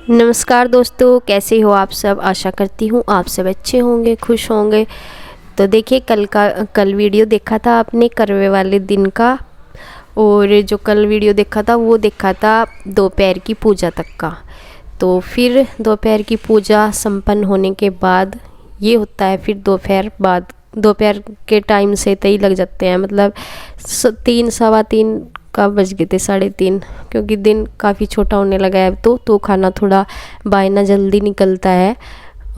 नमस्कार दोस्तों, कैसे हो आप सब। आशा करती हूँ आप सब अच्छे होंगे, खुश होंगे। तो देखिए, कल वीडियो देखा था आपने करवे वाले दिन का। और जो कल वीडियो देखा था वो देखा था दोपहर की पूजा तक का। तो फिर दोपहर की पूजा संपन्न होने के बाद ये होता है, फिर दोपहर के टाइम से तय लग जाते हैं, मतलब 3 सवा 3 का बज गए थे, 3:30, क्योंकि दिन काफ़ी छोटा होने लगा है अब तो खाना थोड़ा बायना जल्दी निकलता है।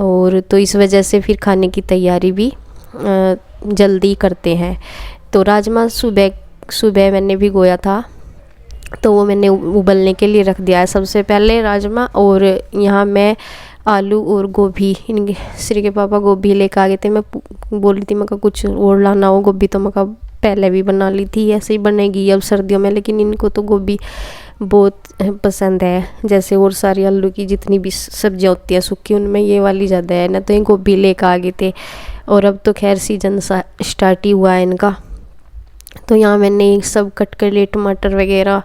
और तो इस वजह से फिर खाने की तैयारी भी जल्दी करते हैं। तो राजमा सुबह सुबह मैंने भिगोया था, तो वो मैंने उबलने के लिए रख दिया है सबसे पहले राजमा। और यहाँ मैं आलू और गोभी, इनके श्री के पापा गोभी लेकर आ गए थे। मैं बोल रही थी मैं कुछ और लाना हो गोभी, तो मैं पहले भी बना ली थी, ऐसे ही बनेगी अब सर्दियों में। लेकिन इनको तो गोभी बहुत पसंद है, जैसे और सारी आलू की जितनी भी सब्जियाँ होती हैं सूखी, उनमें ये वाली ज़्यादा है ना। तो ये गोभी लेकर आ गए थे। और अब तो खैर सीजन स्टार्ट ही हुआ है इनका। तो यहाँ मैंने सब कट कर लिए, टमाटर वगैरह,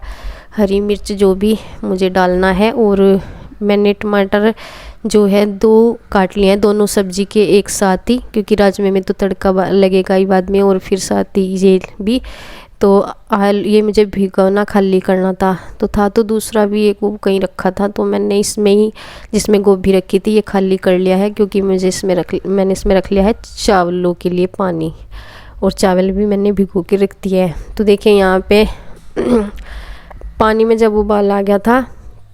हरी मिर्च जो भी मुझे डालना है। और मैंने टमाटर जो है 2 काट लिए हैं, दोनों सब्जी के एक साथ ही, क्योंकि राजमे में तो तड़का लगेगा ही बाद में, और फिर साथ ही ये भी। तो ये मुझे भिगोना खाली करना था तो दूसरा भी एक वो कहीं रखा था, तो मैंने इसमें ही, जिसमें गोभी रखी थी, ये खाली कर लिया है, क्योंकि मैंने इसमें रख लिया है चावलों के लिए पानी। और चावल भी मैंने भिगो के रख दिया है। तो देखिए यहाँ पे पानी में जब उबाल आ गया था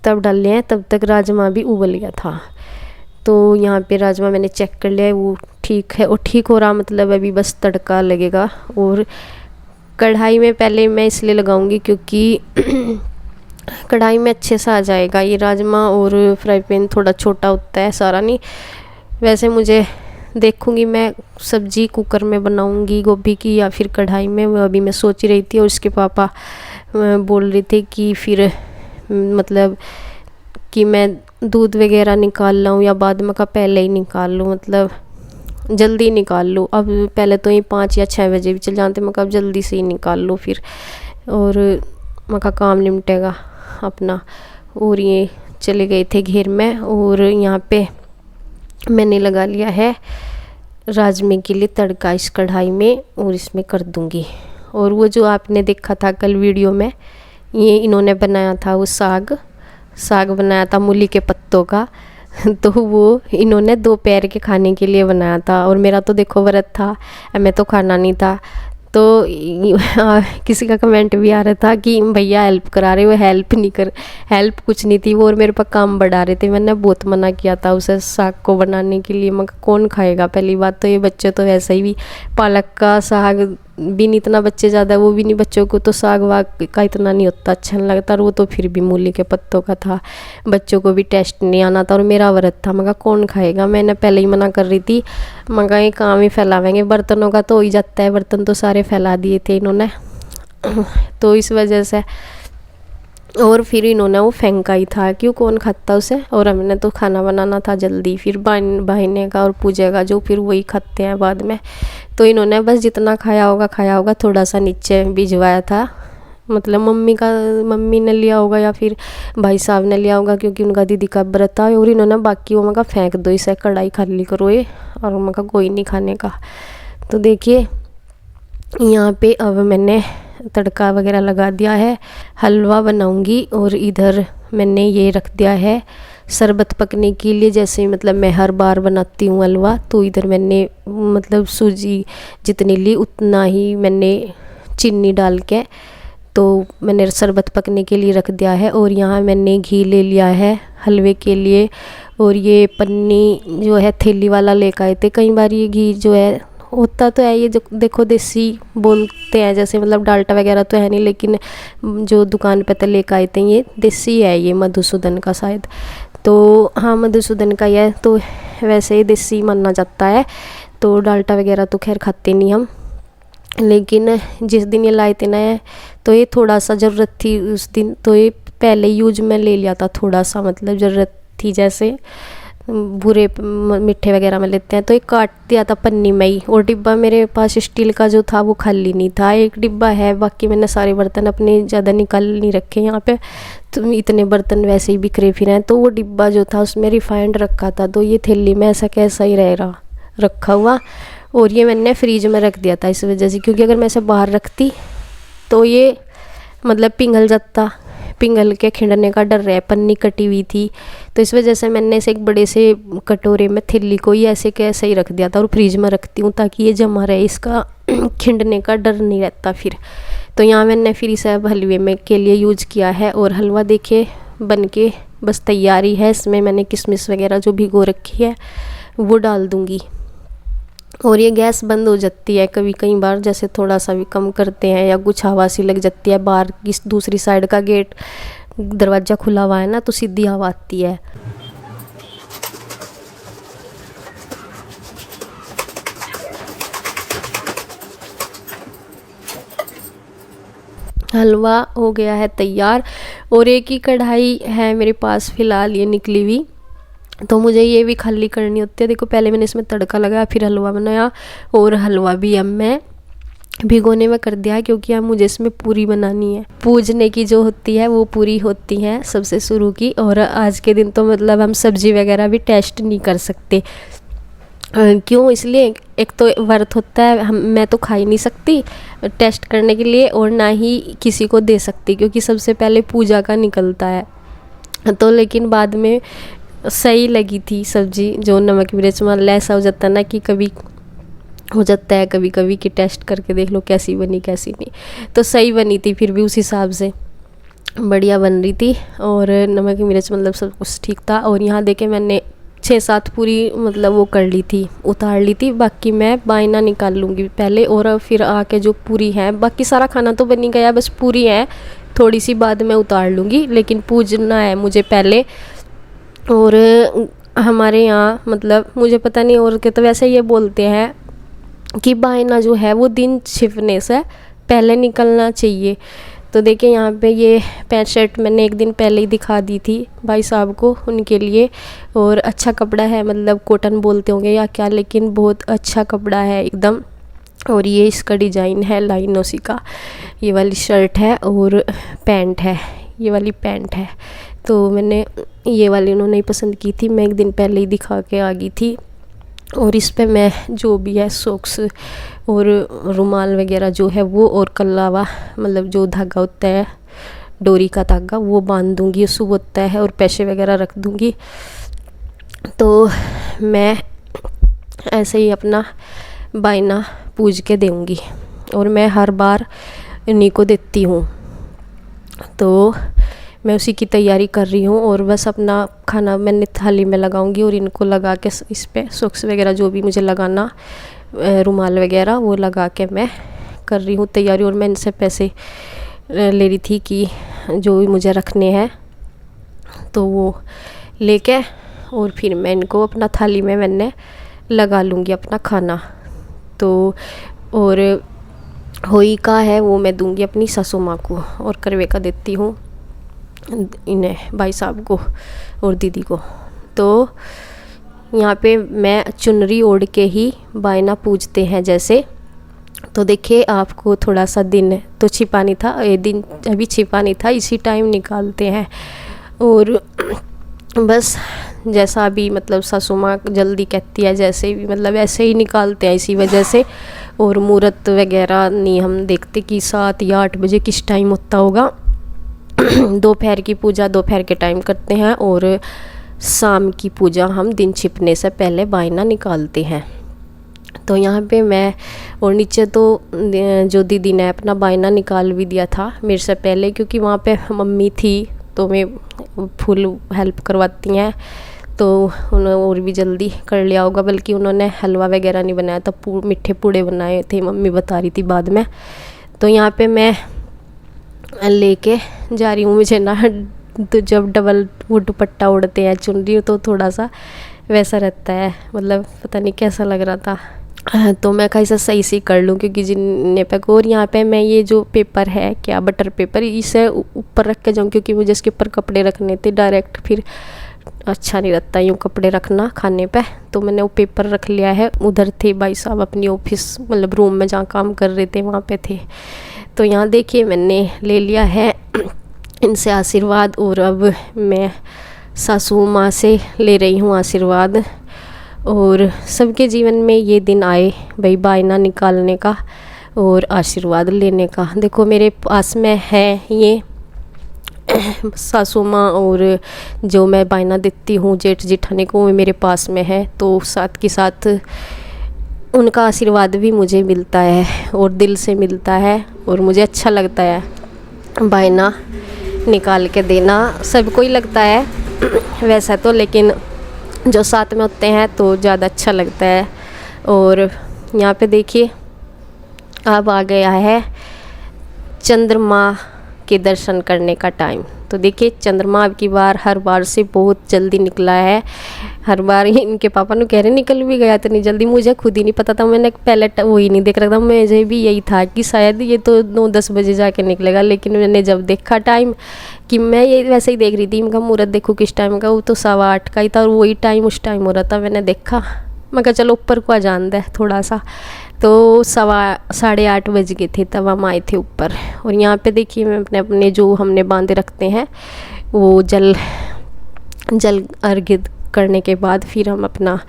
तब डाल लिया है, तब तक राजमा भी उबल गया था। तो यहाँ पे राजमा मैंने चेक कर लिया है, वो ठीक है। और ठीक हो रहा, मतलब अभी बस तड़का लगेगा। और कढ़ाई में पहले मैं इसलिए लगाऊंगी क्योंकि कढ़ाई में अच्छे से आ जाएगा ये राजमा। और फ्राई पैन थोड़ा छोटा होता है, सारा नहीं। वैसे मुझे देखूंगी मैं सब्जी कुकर में बनाऊंगी गोभी की या फिर कढ़ाई में, वो अभी मैं सोच ही रही थी। और उसके पापा बोल रहे थे कि फिर मतलब कि मैं दूध वगैरह निकाल लाऊं या बाद में का पहले ही निकाल लूँ, मतलब जल्दी निकाल लूँ। अब पहले तो ये 5 या 6 बजे भी चल जाते, मैं कब जल्दी से ही निकाल लूँ फिर, और मैं काम निपटेगा अपना। और ये चले गए थे घेर में। और यहाँ पे मैंने लगा लिया है राजमे के लिए तड़का इस कढ़ाई में, और इसमें कर दूंगी। और वो जो आपने देखा था कल वीडियो में, ये इन्होंने बनाया था, वो साग बनाया था मूली के पत्तों का। तो वो इन्होंने दोपहर के खाने के लिए बनाया था। और मेरा तो देखो व्रत था, मैं तो खाना नहीं था। तो किसी का कमेंट भी आ रहा था कि भैया हेल्प करा रहे हो, हेल्प कुछ नहीं थी वो, और मेरे पास काम बढ़ा रहे थे। मैंने बहुत मना किया था उसे साग को बनाने के लिए। मैं कौन खाएगा, पहली बात तो ये बच्चे तो वैसे ही भी पालक का साग भी नहीं, इतना बच्चे ज़्यादा वो भी नहीं, बच्चों को तो साग वाग का इतना नहीं होता, अच्छा नहीं लगता। और वो तो फिर भी मूली के पत्तों का था, बच्चों को भी टेस्ट नहीं आना था। और मेरा व्रत था, मगर कौन खाएगा। मैंने पहले ही मना कर रही थी, मगर ये काम ही फैलावेंगे। बर्तनों का तो हो ही जाता है, बर्तन तो सारे फैला दिए थे इन्होंने। तो इस वजह से, और फिर इन्होंने वो फेंका ही था, क्यों कौन खाता उसे। और हमने तो खाना बनाना था जल्दी, फिर बहने का और पूजा का जो फिर वही खाते हैं बाद में। तो इन्होंने बस जितना खाया होगा, थोड़ा सा नीचे भिजवाया था, मतलब मम्मी ने लिया होगा या फिर भाई साहब ने लिया होगा, क्योंकि उनका दीदी का व्रत था। और इन्होंने बाकी वो मगा फेंक दो, इसे कढ़ाई खाली करो ये, और मगा कोई नहीं खाने का। तो देखिए यहाँ पे अब मैंने तड़का वगैरह लगा दिया है, हलवा बनाऊंगी। और इधर मैंने ये रख दिया है शरबत पकने के लिए, जैसे मतलब मैं हर बार बनाती हूँ हलवा। तो इधर मैंने मतलब सूजी जितनी ली उतना ही मैंने चीनी डाल के तो मैंने शरबत पकने के लिए रख दिया है। और यहाँ मैंने घी ले लिया है हलवे के लिए। और ये पन्नी जो है थैली वाला लेकर आए थे। कई बार ये घी जो है होता तो है, ये जो देखो देसी बोलते हैं, जैसे मतलब डाल्टा वगैरह तो है नहीं, लेकिन जो दुकान पे तो लेकर आए थे ये देसी है, ये मधुसूदन का शायद। तो हाँ मधुसूदन का ही है, तो वैसे ही देसी माना जाता है। तो डाल्टा वगैरह तो खैर खाते नहीं हम, लेकिन जिस दिन ये लाए थे ना, तो ये थोड़ा सा ज़रूरत थी उस दिन, तो ये पहले यूज में ले लिया था थोड़ा सा, मतलब ज़रूरत थी जैसे। भूरे मीठे वगैरह में लेते हैं। तो एक काट दिया था पन्नी में ही, और डिब्बा मेरे पास स्टील का जो था वो खाली नहीं था, एक डिब्बा है, बाकी मैंने सारे बर्तन अपने ज़्यादा निकाल नहीं रखे यहाँ पे, तो इतने बर्तन वैसे ही बिखरे फिर हैं। तो वो डिब्बा जो था उसमें रिफाइंड रखा था, तो ये थैली में ऐसा कैसा ही रह रहा रखा हुआ, और ये मैंने फ्रीज में रख दिया था इस वजह से, क्योंकि अगर मैं इसे बाहर रखती तो ये मतलब पिघल जाता, पिघल के खिंडने का डर है, पन्नी कटी हुई थी। तो इस वजह से मैंने इसे एक बड़े से कटोरे में थैली को ही ऐसे के ऐसे ही रख दिया था, और फ्रीज में रखती हूँ ताकि ये जमा रहे, इसका खिंडने का डर नहीं रहता फिर। तो यहाँ मैंने फिर इसे अब हलवे में के लिए यूज किया है, और हलवा देखिए बन के बस तैयारी है। इसमें मैंने किशमिश वगैरह जो भिगो रखी है वो डाल दूँगी, और ये गैस बंद हो जाती है कभी कई बार, जैसे थोड़ा सा भी कम करते हैं या कुछ हवा सी लग जाती है, बाहर की दूसरी साइड का गेट दरवाज़ा खुला हुआ है ना, तो सीधी हवा आती है। हलवा हो गया है तैयार, और एक ही कढ़ाई है मेरे पास फ़िलहाल ये निकली हुई, तो मुझे ये भी खाली करनी होती है। देखो पहले मैंने इसमें तड़का लगाया, फिर हलवा बनाया, और हलवा भी अब मैं भिगोने में कर दिया है, क्योंकि अब मुझे इसमें पूरी बनानी है। पूजने की जो होती है वो पूरी होती है सबसे शुरू की, और आज के दिन तो मतलब हम सब्जी वगैरह भी टेस्ट नहीं कर सकते। क्यों? इसलिए एक तो व्रत होता है, मैं तो खा ही नहीं सकती टेस्ट करने के लिए, और ना ही किसी को दे सकती, क्योंकि सबसे पहले पूजा का निकलता है। तो लेकिन बाद में सही लगी थी सब्जी, जो नमक मिर्च मान ऐसा हो जाता है ना कि कभी हो जाता है कभी कभी कि टेस्ट करके देख लो कैसी बनी कैसी नहीं, तो सही बनी थी फिर भी उस हिसाब से बढ़िया बन रही थी, और नमक मिर्च मतलब सब कुछ ठीक था। और यहाँ देखे मैंने 6-7 पूरी मतलब वो कर ली थी, उतार ली थी, बाकी मैं बायना निकाल लूँगी पहले, और फिर आके जो पूरी है, बाकी सारा खाना तो बन ही गया, बस पूरी है थोड़ी सी बाद में उतार लूँगी, लेकिन पूजना है मुझे पहले। और हमारे यहाँ मतलब मुझे पता नहीं, और के तो वैसे ये बोलते हैं कि बायना जो है वो दिन छिपने से पहले निकलना चाहिए। तो देखिए यहाँ पे ये पैंट शर्ट मैंने एक दिन पहले ही दिखा दी थी भाई साहब को उनके लिए, और अच्छा कपड़ा है, मतलब कॉटन बोलते होंगे या क्या, लेकिन बहुत अच्छा कपड़ा है एकदम। और ये इसका डिज़ाइन है लाइनों सी का, ये वाली शर्ट है, और पैंट है, ये वाली पैंट है। तो मैंने ये वाली उन्होंने पसंद की थी, मैं एक दिन पहले ही दिखा के आ गई थी। और इस पे मैं जो भी है सॉक्स और रुमाल वगैरह जो है वो, और कल्लावा मतलब जो धागा होता है डोरी का धागा वो बांध दूँगी, उसको होता है, और पैसे वगैरह रख दूँगी। तो मैं ऐसे ही अपना बायना पूज के दूँगी, और मैं हर बार इन्हीं को देती हूँ। तो मैं उसी की तैयारी कर रही हूँ, और बस अपना खाना मैंने थाली में लगाऊंगी, और इनको लगा के इस पे सॉक्स वगैरह जो भी मुझे लगाना, रुमाल वगैरह वो लगा के मैं कर रही हूँ तैयारी। और मैं इनसे पैसे ले रही थी कि जो भी मुझे रखने हैं, तो वो लेके और फिर मैं इनको अपना थाली में मैंने लगा लूँगी अपना खाना। तो और होई का है वो मैं दूँगी अपनी सासू माँ को, और करवे का देती हूँ इन्हें भाई साहब को और दीदी को। तो यहाँ पे मैं चुनरी ओढ़ के ही बायना पूजते हैं जैसे। तो देखिए आपको थोड़ा सा दिन तो छिपा नहीं था, ये दिन अभी छिपा नहीं था, इसी टाइम निकालते हैं। और बस जैसा भी मतलब सासू माँ जल्दी कहती है जैसे भी मतलब ऐसे ही निकालते हैं इसी वजह से। और मुहूर्त वगैरह नहीं हम देखते कि 7 या 8 बजे किस टाइम होता होगा। दोपहर की पूजा दोपहर के टाइम करते हैं, और शाम की पूजा हम दिन छिपने से पहले बायना निकालते हैं। तो यहाँ पे मैं और नीचे तो जो दीदी ने अपना बायना निकाल भी दिया था मेरे से पहले, क्योंकि वहाँ पे मम्मी थी तो मैं फुल हेल्प करवाती हैं, तो उन्होंने और भी जल्दी कर लिया होगा। बल्कि उन्होंने हलवा वगैरह नहीं बनाया था, मीठे पूड़े बनाए थे, मम्मी बता रही थी बाद में। तो यहाँ पे मैं लेके जा रही हूँ। मुझे ना तो जब डबल वो दुपट्टा उड़ते हैं चुनरी तो थोड़ा सा वैसा रहता है, मतलब पता नहीं कैसा लग रहा था। तो मैं कैसा सही से कर लूँ क्योंकि जिन्ने पे। और यहाँ पे मैं ये जो पेपर है क्या बटर पेपर, इसे ऊपर रख के जाऊँ क्योंकि मुझे इसके ऊपर कपड़े रखने थे डायरेक्ट, फिर अच्छा नहीं लगता यूँ कपड़े रखना खाने पे, तो मैंने वो पेपर रख लिया है। उधर थे भाई साहब अपनी ऑफिस मतलब रूम में जहाँ काम कर रहे थे वहाँ पे थे। तो यहाँ देखिए मैंने ले लिया है इनसे आशीर्वाद, और अब मैं सासू माँ से ले रही हूँ आशीर्वाद। और सबके जीवन में ये दिन आए भाई बायना निकालने का और आशीर्वाद लेने का। देखो मेरे पास में है ये सासू माँ, और जो मैं बायना देती हूँ जेठ जेठानी को, वो मेरे पास में है। तो साथ के साथ उनका आशीर्वाद भी मुझे मिलता है और दिल से मिलता है, और मुझे अच्छा लगता है बायना निकाल के देना। सबको ही लगता है वैसा तो, लेकिन जो साथ में होते हैं तो ज़्यादा अच्छा लगता है। और यहाँ पे देखिए अब आ गया है चंद्रमा के दर्शन करने का टाइम। तो देखिए चंद्रमा अब की बार हर बार से बहुत जल्दी निकला है। हर बार ही इनके पापा ने कह रहे निकल भी गया इतनी जल्दी, मुझे खुद ही नहीं पता था। मैंने पहले वो ही नहीं देख रहा था, मुझे भी यही था कि शायद ये तो 9-10 बजे जाके निकलेगा। लेकिन मैंने जब देखा टाइम कि मैं ये वैसे ही देख रही थी, इनका मुहूर्त देखो किस टाइम का, वो तो 8:15 का ही था और वही टाइम उस टाइम हो रहा था। मैंने देखा, मैं कहा चलो ऊपर को आ जान दे थोड़ा सा, तो 8:15 बज गए थे तब हम आए थे ऊपर। और यहाँ पे देखिए मैं अपने अपने जो हमने बांधे रखते हैं वो जल अर्घ्य करने के बाद फिर हम अपना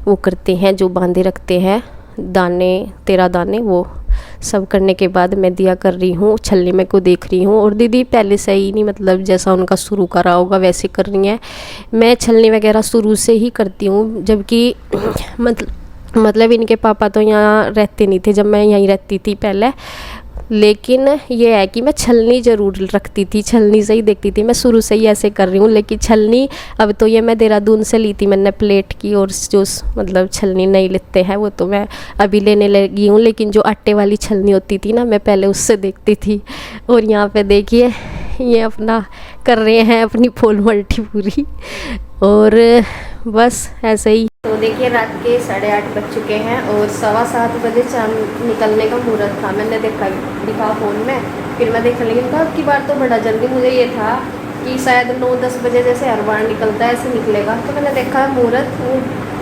वो करते हैं, जो बांधे रखते हैं दाने 13 दाने, वो सब करने के बाद मैं दिया कर रही हूँ। छलनी में को देख रही हूँ, और दीदी पहले से ही नहीं मतलब जैसा उनका शुरू करा होगा वैसे कर रही हैं। मैं छलनी वगैरह शुरू से ही करती हूँ, जबकि मतलब इनके पापा तो यहाँ रहते नहीं थे जब मैं यहीं रहती थी पहले। लेकिन ये है कि मैं छलनी ज़रूर रखती थी, छलनी से ही देखती थी। मैं शुरू से ही ऐसे कर रही हूँ। लेकिन छलनी अब तो ये मैं देहरादून से ली थी मैंने प्लेट की, और जो मतलब छलनी नहीं लेते हैं वो तो मैं अभी लेने लगी हूँ। लेकिन जो आटे वाली छलनी होती थी ना, मैं पहले उससे देखती थी। और यहाँ पे देखिए ये अपना कर रहे हैं अपनी फॉर्मेलिटी पूरी, और बस ऐसे ही। तो देखिए रात के 8:30 बज चुके हैं और 7:15 बजे चांद निकलने का मुहूर्त था। मैंने दिखा फ़ोन में, फिर मैं देखने लगी था अब की बार तो बड़ा जल्दी। मुझे ये था कि शायद 9-10 बजे जैसे हर बार निकलता है ऐसे निकलेगा। तो मैंने देखा मुहूर्त वो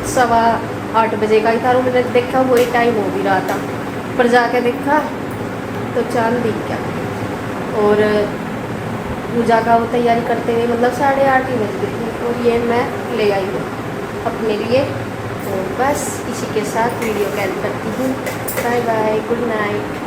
8:15 बजे का ही था, और मैंने देखा वही टाइम हो भी रहा था। पर जाके देखा तो चाँद दिख गया, और पूजा का वो तैयारी करते हुए मतलब 8:30 ही बज गई थी। और ये मैं ले आई हूँ अपने लिए। तो बस इसी के साथ वीडियो को एंड करती हूँ। Bye bye, good night.